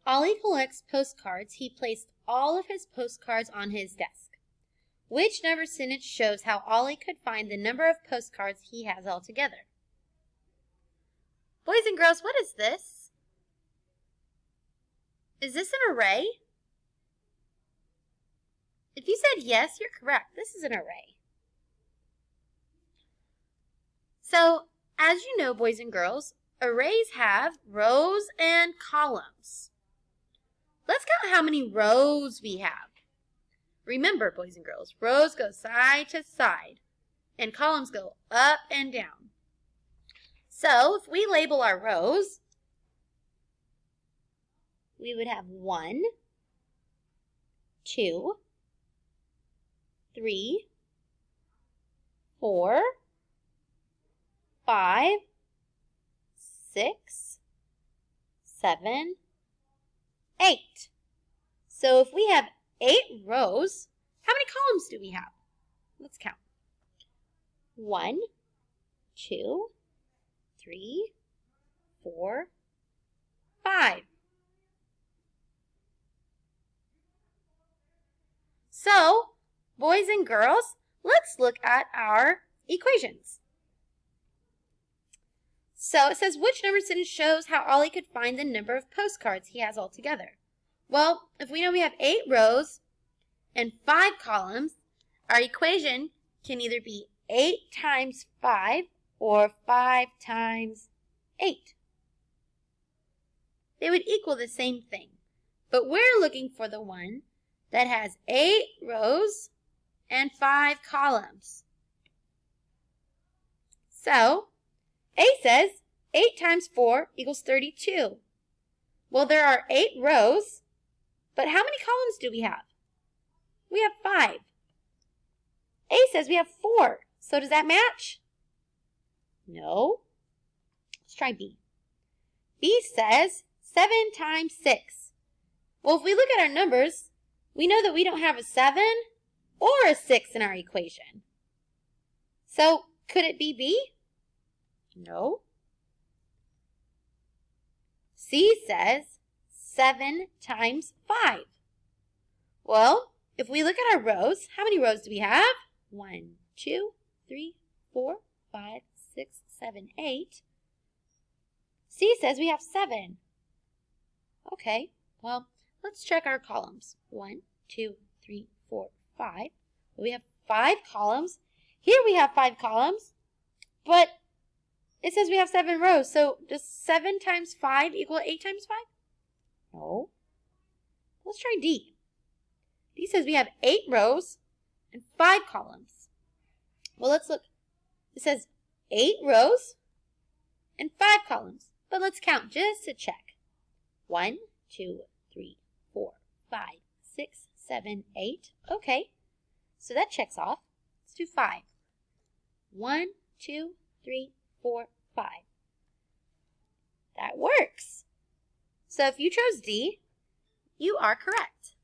Ollie collects postcards. He placed all of his postcards on his desk. Which number sentence shows how Ollie could find the number of postcards he has altogether? Boys and girls, what is this? Is this an array? If you said yes, you're correct. This is an array. So, as you know, boys and girls, arrays have rows and columns. Let's count how many rows we have. Remember, boys and girls, rows go side to side, and columns go up and down. So, if we label our rows, we would have 1, 2, 3, 4, 5, 6, 7, 8. So if we have 8 rows, how many columns do we have? Let's count. 1, 2, 3, 4, 5. So, boys and girls, let's look at our equations. So it says, which number sentence shows how Ollie could find the number of postcards he has altogether? Well, if we know we have 8 rows and 5 columns, our equation can either be 8 times 5 or 5 times 8. They would equal the same thing, but we're looking for the one that has 8 rows and 5 columns. So, A says 8 times 4 equals 32. Well, there are 8 rows, but how many columns do we have? We have 5. A says we have 4, so does that match? No. Let's try B. B says 7 times 6. Well, if we look at our numbers, we know that we don't have a 7 or a 6 in our equation. So, could it be B? No. C says 7 times 5. Well, if we look at our rows, how many rows do we have? 1, 2, 3, 4, 5, 6, 7, 8. C says we have 7. Okay, well, let's check our columns. 1, 2, 3, 4, 5. We have 5 columns. Here we have 5 columns, but it says we have 7 rows. So does 7 times 5 equal 8 times 5? No. Let's try D. D says we have 8 rows and 5 columns. Well, let's look. It says 8 rows and 5 columns. But let's count just to check. 1, 2, 3, 4, 5, 6, 7, 8. Okay. So that checks off. Let's do 5. 1, 2, 3, 4, 5. That works. So if you chose D, you are correct.